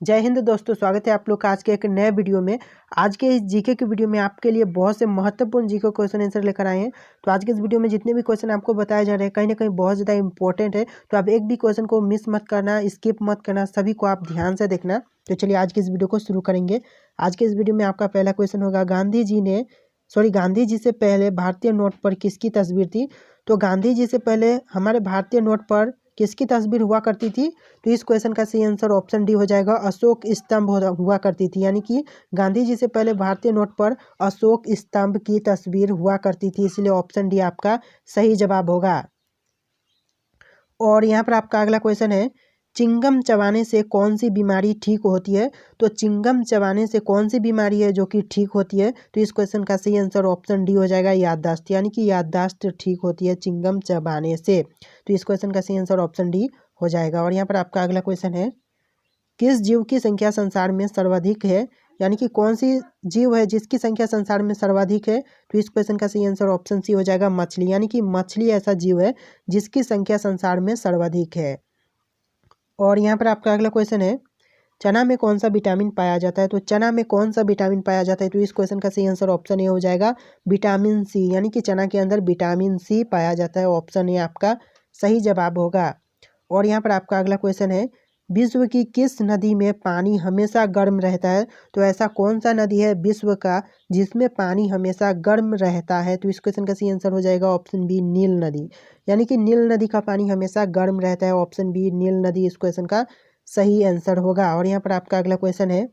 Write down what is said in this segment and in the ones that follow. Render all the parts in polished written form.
जय हिंद दोस्तों, स्वागत है आप लोग का आज के एक नए वीडियो में। आज के इस जीके की वीडियो में आपके लिए बहुत से महत्वपूर्ण जीके क्वेश्चन आंसर लेकर आए हैं। तो आज के इस वीडियो में जितने भी क्वेश्चन आपको बताए जा रहे हैं कहीं ना कहीं बहुत ज़्यादा इंपॉर्टेंट है, तो आप एक भी क्वेश्चन को मिस मत करना, स्किप मत करना, सभी को आप ध्यान से देखना। तो चलिए आज की इस वीडियो को शुरू करेंगे। आज के इस वीडियो में आपका पहला क्वेश्चन होगा, गांधी जी से पहले भारतीय नोट पर किसकी तस्वीर थी? तो गांधी जी से पहले हमारे भारतीय नोट पर किसकी तस्वीर हुआ करती थी? तो इस क्वेश्चन का सही आंसर ऑप्शन डी हो जाएगा, अशोक स्तंभ हुआ करती थी। यानी कि गांधी जी से पहले भारतीय नोट पर अशोक स्तंभ की तस्वीर हुआ करती थी, इसलिए ऑप्शन डी आपका सही जवाब होगा। और यहाँ पर आपका अगला क्वेश्चन है, चिंगम चबाने से कौन सी बीमारी ठीक होती है? तो चिंगम चबाने से कौन सी बीमारी है जो कि ठीक होती है? तो इस क्वेश्चन का सही आंसर ऑप्शन डी हो जाएगा, याददाश्त। यानी कि याददाश्त ठीक होती है चिंगम चबाने से। तो इस क्वेश्चन का सही आंसर ऑप्शन डी हो जाएगा। और यहाँ पर आपका अगला क्वेश्चन है, किस जीव की संख्या संसार में सर्वाधिक है? यानी कि कौन सी जीव है जिसकी संख्या संसार में सर्वाधिक है? तो इस क्वेश्चन का सही आंसर ऑप्शन सी हो जाएगा, मछली। यानी कि मछली ऐसा जीव है जिसकी संख्या संसार में सर्वाधिक है। और यहाँ पर आपका अगला क्वेश्चन है, चना में कौन सा विटामिन पाया जाता है? तो चना में कौन सा विटामिन पाया जाता है? तो इस क्वेश्चन का सही आंसर ऑप्शन ए हो जाएगा, विटामिन सी। यानी कि चना के अंदर विटामिन सी पाया जाता है, ऑप्शन ए आपका सही जवाब होगा। और यहाँ पर आपका अगला क्वेश्चन है, विश्व की किस नदी में पानी हमेशा गर्म रहता है? तो ऐसा कौन सा नदी है विश्व का जिसमें पानी हमेशा गर्म रहता है? तो इस क्वेश्चन का सही आंसर हो जाएगा ऑप्शन बी, नील नदी। यानी कि नील नदी का पानी हमेशा गर्म रहता है, ऑप्शन बी नील नदी इस क्वेश्चन का सही आंसर होगा। और यहाँ पर आपका अगला क्वेश्चन है,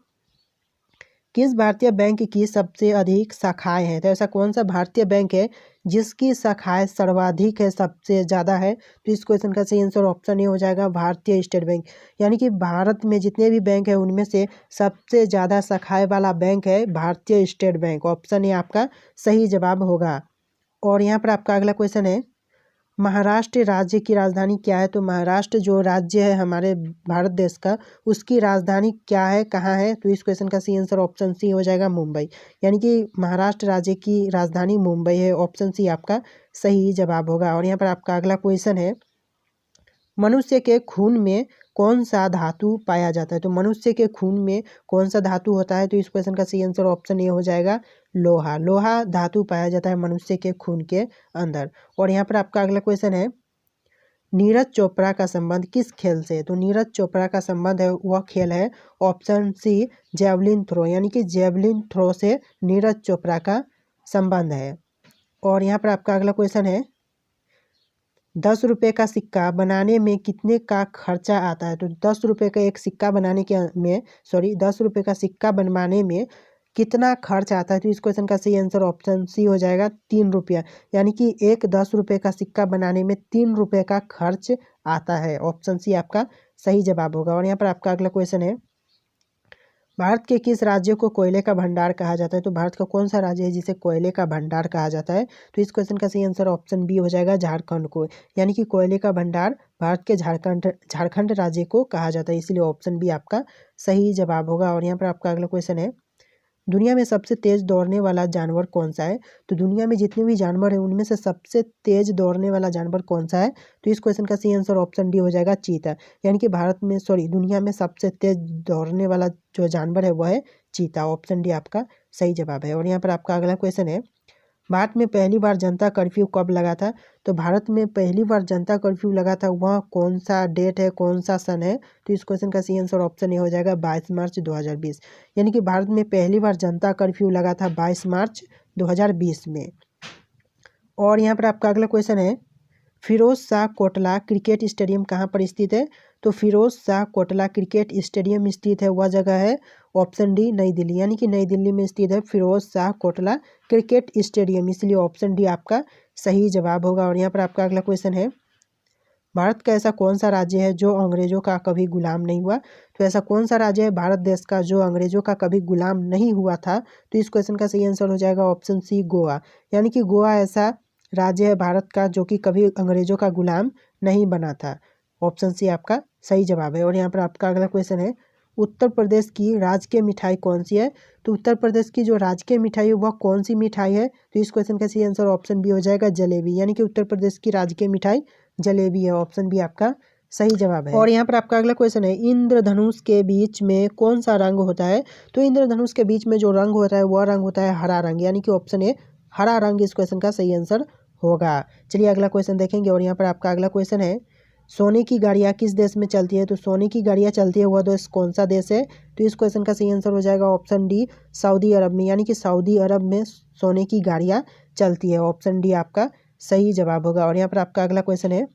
किस भारतीय बैंक की सबसे अधिक शाखाएं हैं? तो ऐसा कौन सा भारतीय बैंक है जिसकी शाखाएं सर्वाधिक है, सबसे ज़्यादा है? तो इस क्वेश्चन का सही आंसर ऑप्शन ए हो जाएगा, भारतीय स्टेट बैंक। यानी कि भारत में जितने भी बैंक है उनमें से सबसे ज़्यादा शाखाएं वाला बैंक है भारतीय स्टेट बैंक, ऑप्शन ए आपका सही जवाब होगा। और यहाँ पर आपका अगला क्वेश्चन है, महाराष्ट्र राज्य की राजधानी क्या है? तो महाराष्ट्र जो राज्य है हमारे भारत देश का, उसकी राजधानी क्या है, कहाँ है? तो इस क्वेश्चन का सही आंसर ऑप्शन सी हो जाएगा, मुंबई। यानी कि महाराष्ट्र राज्य की राजधानी मुंबई है, ऑप्शन सी आपका सही जवाब होगा। और यहाँ पर आपका अगला क्वेश्चन है, मनुष्य के खून में कौन सा धातु पाया जाता है? तो मनुष्य के खून में कौन सा धातु होता है? तो इस क्वेश्चन का सही आंसर ऑप्शन ए हो जाएगा, लोहा। लोहा धातु पाया जाता है मनुष्य के खून के अंदर। और यहाँ पर आपका अगला क्वेश्चन है, नीरज चोपड़ा का संबंध किस खेल से? तो नीरज चोपड़ा का संबंध है वह खेल है, ऑप्शन सी जेवलिन थ्रो। यानी कि जेवलिन थ्रो से नीरज चोपड़ा का संबंध है। और यहाँ पर आपका अगला क्वेश्चन है, 10 रुपये का सिक्का बनाने में कितने का खर्चा आता है? तो 10 रुपये का एक सिक्का बनाने के में 10 रुपये का सिक्का बनवाने में कितना खर्च आता है? तो इस क्वेश्चन का सही आंसर ऑप्शन सी हो जाएगा, 3 रुपया। यानी कि एक 10 रुपये का सिक्का बनाने में 3 रुपये का खर्च आता है, ऑप्शन सी आपका सही जवाब होगा। और यहाँ पर आपका अगला क्वेश्चन है, भारत के किस राज्य को कोयले का भंडार कहा जाता है? तो भारत का कौन सा राज्य है जिसे कोयले का भंडार कहा जाता है? तो इस क्वेश्चन का सही आंसर ऑप्शन बी हो जाएगा, झारखंड को। यानी कि कोयले का भंडार भारत के झारखंड राज्य को कहा जाता है, इसलिए ऑप्शन बी आपका सही जवाब होगा। और यहाँ पर आपका अगला क्वेश्चन है, दुनिया में सबसे तेज दौड़ने वाला जानवर कौन सा है? तो दुनिया में जितने भी जानवर हैं उनमें से सबसे तेज दौड़ने वाला जानवर कौन सा है? तो इस क्वेश्चन का सही आंसर ऑप्शन डी हो जाएगा, चीता। यानी कि दुनिया में सबसे तेज दौड़ने वाला जो जानवर है वह है चीता, ऑप्शन डी आपका सही जवाब है। और यहाँ पर आपका अगला क्वेश्चन है, भारत में पहली बार जनता कर्फ्यू कब लगा था? तो भारत में पहली बार जनता कर्फ्यू लगा था वह कौन सा डेट है, कौन सा सन है? तो इस क्वेश्चन का सही आंसर ऑप्शन ए हो जाएगा, 22 मार्च 2020। यानी कि भारत में पहली बार जनता कर्फ्यू लगा था 22 मार्च 2020 में। और यहाँ पर आपका अगला क्वेश्चन है, फिरोज शाह कोटला क्रिकेट स्टेडियम कहाँ पर स्थित है? तो फिरोज शाह कोटला क्रिकेट स्टेडियम स्थित है, वह जगह है ऑप्शन डी, नई दिल्ली। यानी कि नई दिल्ली में स्थित है फिरोज शाह कोटला क्रिकेट स्टेडियम, इसलिए ऑप्शन डी आपका सही जवाब होगा। और यहाँ पर आपका अगला क्वेश्चन है, भारत का ऐसा कौन सा राज्य है जो अंग्रेजों का कभी गुलाम नहीं हुआ? तो ऐसा कौन सा राज्य है भारत देश का जो अंग्रेजों का कभी गुलाम नहीं हुआ था? तो इस क्वेश्चन का सही आंसर हो जाएगा ऑप्शन सी, गोवा। यानी कि गोवा ऐसा राज्य है भारत का जो कि कभी अंग्रेजों का गुलाम नहीं बना था, ऑप्शन सी आपका सही जवाब है। और यहाँ पर आपका अगला क्वेश्चन है, उत्तर प्रदेश की राजकीय मिठाई कौन सी है? तो उत्तर प्रदेश की जो राजकीय मिठाई है वह कौन सी मिठाई है? तो इस क्वेश्चन का सही आंसर ऑप्शन बी हो जाएगा, जलेबी। यानी कि उत्तर प्रदेश की राजकीय मिठाई जलेबी है, ऑप्शन बी आपका सही जवाब है। और यहाँ पर आपका अगला क्वेश्चन है, इंद्रधनुष के बीच में कौन सा रंग होता है? तो इंद्रधनुष के बीच में जो रंग होता है वह रंग होता है हरा रंग, यानी कि ऑप्शन ए हरा रंग इस क्वेश्चन का सही आंसर होगा। चलिए अगला क्वेश्चन देखेंगे। और यहाँ पर आपका अगला क्वेश्चन है, सोने की गाड़ियाँ किस देश में चलती है? तो सोने की गाड़ियाँ चलती है वह देश कौन सा देश है? तो इस क्वेश्चन का सही आंसर हो जाएगा ऑप्शन डी सऊदी अरब में, यानी कि सऊदी अरब में सोने की गाड़ियाँ चलती है। ऑप्शन डी आपका सही जवाब होगा। और यहाँ पर आपका अगला क्वेश्चन है,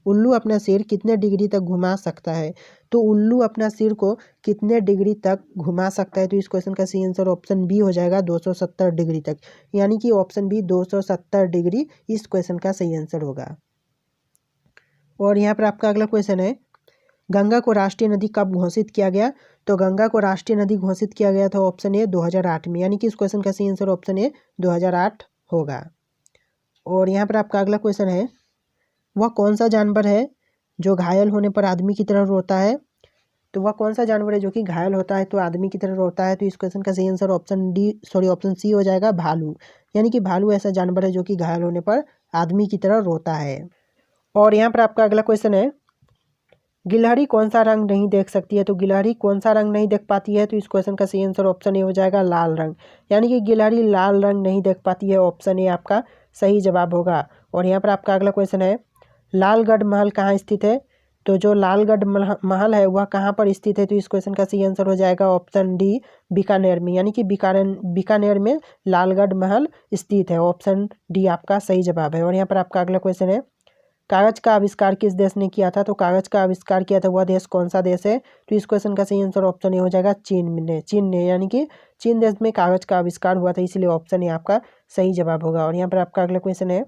उल्लू अपना सिर कितने डिग्री तक घुमा सकता है? तो उल्लू अपना सिर को कितने डिग्री तक घुमा सकता है? तो इस क्वेश्चन का सही आंसर ऑप्शन बी हो जाएगा 270 डिग्री तक, यानी कि ऑप्शन बी 270 डिग्री इस क्वेश्चन का सही आंसर होगा। और यहाँ पर आपका अगला क्वेश्चन है, गंगा को राष्ट्रीय नदी कब घोषित किया गया? तो गंगा को राष्ट्रीय नदी घोषित किया गया था ऑप्शन ए 2008 में, यानी कि इस क्वेश्चन का सही आंसर ऑप्शन ए 2008 होगा। और यहाँ पर आपका अगला क्वेश्चन है, वह कौन सा जानवर है जो घायल होने पर आदमी की तरह रोता है? तो वह कौन सा जानवर है जो कि घायल होता है तो आदमी की तरह रोता है? तो इस क्वेश्चन का सही आंसर ऑप्शन सी हो जाएगा भालू, यानी कि भालू ऐसा जानवर है जो कि घायल होने पर आदमी की तरह रोता है। और यहाँ पर आपका अगला क्वेश्चन है, गिलहरी कौन सा रंग नहीं देख सकती है? तो गिलहरी कौन सा रंग नहीं देख पाती है? तो इस क्वेश्चन का सही आंसर ऑप्शन ए हो जाएगा लाल रंग, यानी कि गिलहरी लाल रंग नहीं देख पाती है। ऑप्शन ए आपका सही जवाब होगा। और यहाँ पर आपका अगला क्वेश्चन है, लालगढ़ महल कहाँ स्थित है? तो जो लालगढ़ महल है वह कहाँ पर स्थित है? तो इस क्वेश्चन का सही आंसर हो जाएगा ऑप्शन डी बीकानेर में, यानी कि बीकानेर में लालगढ़ महल स्थित है। ऑप्शन डी आपका सही जवाब है। और यहाँ पर आपका अगला क्वेश्चन है, कागज का आविष्कार किस देश ने किया था? तो कागज का आविष्कार किया था वह देश कौन सा देश है? तो इस क्वेश्चन का सही आंसर ऑप्शन ए हो जाएगा चीन ने, यानी कि चीन देश में कागज का आविष्कार हुआ था, इसलिए ऑप्शन ए आपका सही जवाब होगा। और यहाँ पर आपका अगला क्वेश्चन है,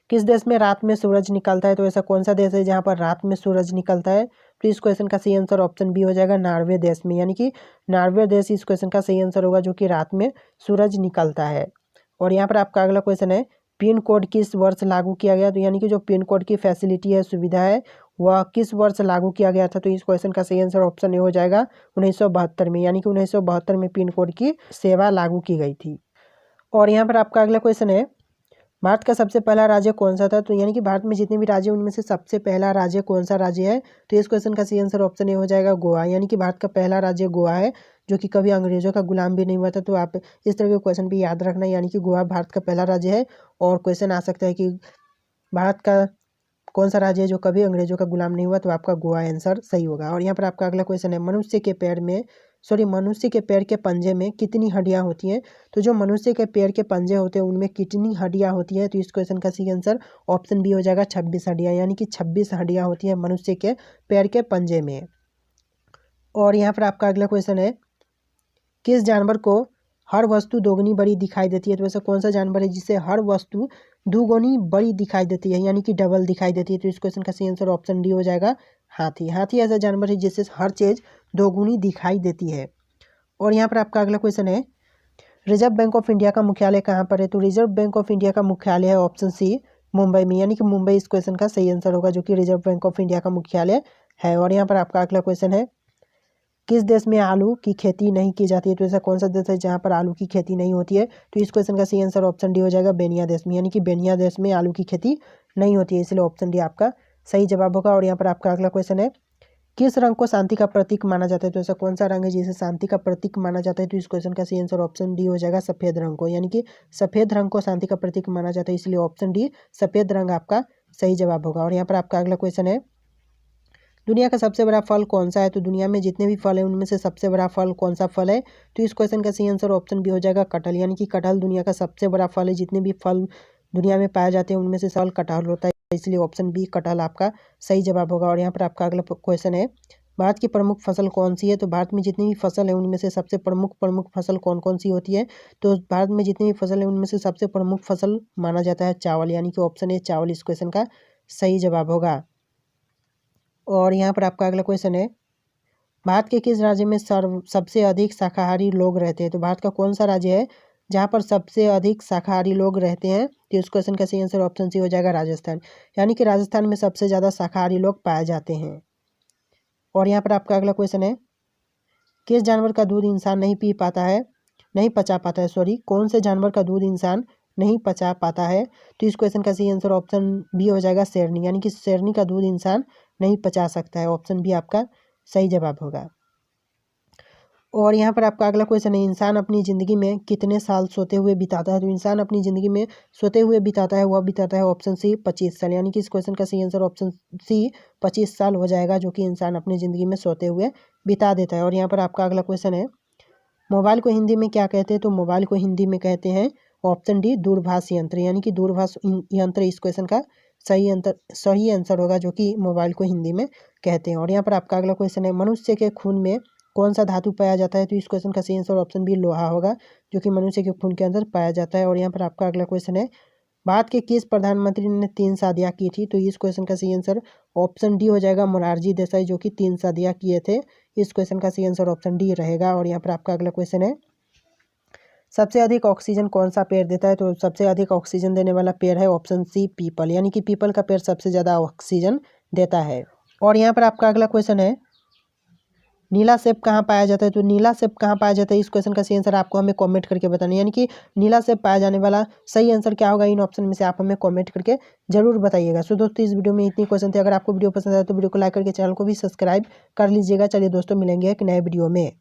किस देश में रात में सूरज निकलता है? तो ऐसा कौन सा देश है जहाँ पर रात में सूरज निकलता है? तो इस क्वेश्चन का सही आंसर ऑप्शन बी हो जाएगा नॉर्वे देश में, यानी कि नॉर्वे देश इस क्वेश्चन का सही आंसर होगा जो कि रात में सूरज निकलता है। और यहाँ पर आपका अगला क्वेश्चन है, पिन कोड किस वर्ष लागू किया गया? तो यानी कि जो पिन कोड की फैसिलिटी है, सुविधा है, वह किस वर्ष लागू किया गया था? तो इस क्वेश्चन का सही आंसर ऑप्शन ए हो जाएगा 1972 में, यानी कि 1972 में पिन कोड की सेवा लागू की गई थी। और यहाँ पर आपका अगला क्वेश्चन है, भारत का सबसे पहला राज्य कौन सा था? तो यानी कि भारत में जितने भी राज्य उनमें से सबसे पहला राज्य कौन सा राज्य है? तो इस क्वेश्चन का सही आंसर ऑप्शन ए हो जाएगा गोवा, यानी कि भारत का पहला राज्य गोवा है जो कि कभी अंग्रेजों का गुलाम भी नहीं हुआ था। तो आप इस तरह के क्वेश्चन भी याद रखना, यानी कि गोवा भारत का पहला राज्य है। और क्वेश्चन आ सकता है कि भारत का कौन सा राज्य है जो कभी अंग्रेजों का गुलाम नहीं हुआ? तो आपका गोवा आंसर सही होगा। और यहाँ पर आपका अगला क्वेश्चन है, मनुष्य के पैर के पंजे में कितनी हड्डियाँ होती हैं? तो जो मनुष्य के पैर के पंजे होते हैं उनमें कितनी हड्डियाँ होती हैं? तो इस क्वेश्चन का सही आंसर ऑप्शन बी हो जाएगा 26 हड्डियाँ, यानी कि 26 हड्डियाँ होती हैं मनुष्य के पैर के पंजे में। और यहाँ पर आपका अगला क्वेश्चन है, किस जानवर को हर वस्तु दोगुनी बड़ी दिखाई देती है? तो ऐसा कौन सा जानवर है जिससे हर वस्तु दोगुनी बड़ी दिखाई देती है, यानी कि डबल दिखाई देती है? तो इस क्वेश्चन का सही आंसर ऑप्शन डी हो जाएगा हाथी। हाथी ऐसा जानवर है जिससे हर चीज़ दोगुनी दिखाई देती है। और यहाँ पर आपका अगला क्वेश्चन है, रिजर्व बैंक ऑफ इंडिया का मुख्यालय कहाँ पर है? तो रिजर्व बैंक ऑफ इंडिया का मुख्यालय है ऑप्शन सी मुंबई में, यानी कि मुंबई इस क्वेश्चन का सही आंसर होगा जो कि रिजर्व बैंक ऑफ इंडिया का मुख्यालय है। और यहाँ पर आपका अगला क्वेश्चन है, किस देश में आलू की खेती नहीं की जाती है? तो ऐसा कौन सा देश है जहाँ पर आलू की खेती नहीं होती है? तो इस क्वेश्चन का सही आंसर ऑप्शन डी हो जाएगा बेनिया देश में, यानी कि बेनिया देश में आलू की खेती नहीं होती है, इसलिए ऑप्शन डी आपका सही जवाब होगा। और यहाँ पर आपका अगला क्वेश्चन है, किस रंग को शांति का प्रतीक माना जाता है? तो ऐसा कौन सा रंग है जिसे शांति का प्रतीक माना जाता है? तो इस क्वेश्चन का सही आंसर ऑप्शन डी हो जाएगा सफेद रंग को, यानी कि सफेद रंग को शांति का प्रतीक माना जाता है, इसलिए ऑप्शन डी सफेद रंग आपका सही जवाब होगा। और यहाँ पर आपका अगला क्वेश्चन है, दुनिया का सबसे बड़ा फल कौन सा है? तो दुनिया में जितने भी फल है उनमें से सबसे बड़ा फल कौन सा फल है? तो इस क्वेश्चन का सही आंसर ऑप्शन बी हो जाएगा कटहल, यानी कि कटहल दुनिया का सबसे बड़ा फल है। जितने भी फल दुनिया में पाए जाते हैं उनमें से फल कटहल होता है, इसलिए ऑप्शन बी कटहल आपका सही जवाब होगा। और यहाँ पर आपका अगला क्वेश्चन है, भारत की प्रमुख फसल कौन सी है? तो भारत में जितनी भी फसल है उनमें से सबसे प्रमुख फसल कौन कौन सी होती है? तो भारत में जितनी भी फसल है उनमें से सबसे प्रमुख फसल माना जाता है चावल, यानी कि ऑप्शन ए चावल इस क्वेश्चन का सही जवाब होगा। और यहाँ पर आपका अगला क्वेश्चन है, भारत के किस राज्य में सबसे अधिक शाकाहारी लोग रहते हैं? तो भारत का कौन सा राज्य है जहाँ पर सबसे अधिक शाकाहारी लोग रहते हैं? तो इस क्वेश्चन का सही आंसर ऑप्शन सी हो जाएगा राजस्थान, यानी कि राजस्थान में सबसे ज़्यादा शाकाहारी लोग पाए जाते हैं। और यहाँ पर आपका अगला क्वेश्चन है, किस जानवर का दूध इंसान नहीं पचा पाता है कौन से जानवर का दूध इंसान नहीं पचा पाता है? तो इस क्वेश्चन का सही आंसर ऑप्शन बी हो जाएगा शेरनी, यानी कि शेरनी का दूध इंसान नहीं पचा सकता है। ऑप्शन बी आपका सही जवाब होगा। और यहाँ पर आपका अगला क्वेश्चन है, इंसान अपनी ज़िंदगी में कितने साल सोते हुए बिताता है? तो इंसान अपनी ज़िंदगी में सोते हुए बिताता है, वह बिताता है ऑप्शन सी 25 साल, यानी कि इस क्वेश्चन का सही आंसर ऑप्शन सी 25 साल हो जाएगा, जो कि इंसान अपनी ज़िंदगी में सोते हुए बिता देता है। और यहाँ पर आपका अगला क्वेश्चन है, मोबाइल को हिंदी में क्या कहते हैं? तो मोबाइल को हिंदी में कहते हैं ऑप्शन डी दूरभाष यंत्र, यानी कि दूरभाष यंत्र इस क्वेश्चन का सही आंसर होगा, जो कि मोबाइल को हिंदी में कहते हैं। और यहाँ पर आपका अगला क्वेश्चन है, मनुष्य के खून में कौन सा धातु पाया जाता है? तो इस क्वेश्चन का सही आंसर ऑप्शन बी लोहा होगा, जो कि मनुष्य के खून के अंदर पाया जाता है। और यहाँ पर आपका अगला क्वेश्चन है, भारत के किस प्रधानमंत्री ने 3 शादियाँ की थी? तो इस क्वेश्चन का सही आंसर ऑप्शन डी हो जाएगा, मोरारजी देसाई, जो कि 3 शादियाँ किए थे। इस क्वेश्चन का सही आंसर ऑप्शन डी रहेगा। और यहाँ पर आपका अगला क्वेश्चन है, सबसे अधिक ऑक्सीजन कौन सा पेड़ देता है? तो सबसे अधिक ऑक्सीजन देने वाला पेड़ है ऑप्शन सी पीपल, यानी कि पीपल का पेड़ सबसे ज़्यादा ऑक्सीजन देता है। और यहाँ पर आपका अगला क्वेश्चन है, नीला सेब कहाँ पाया जाता है? तो नीला सेब कहाँ पाया जाता है? इस क्वेश्चन का सही आंसर आपको हमें कमेंट करके बताना है, यानी कि नीला सेब पाया जाने वाला सही आंसर क्या होगा? इन ऑप्शन में से आप हमें कमेंट करके जरूर बताइएगा। सो दोस्तों, इस वीडियो में इतनी क्वेश्चन थे। अगर आपको वीडियो पसंद आए तो वीडियो को लाइक करके चैनल को भी सब्सक्राइब कर लीजिएगा। चलिए दोस्तों, मिलेंगे एक नए वीडियो में।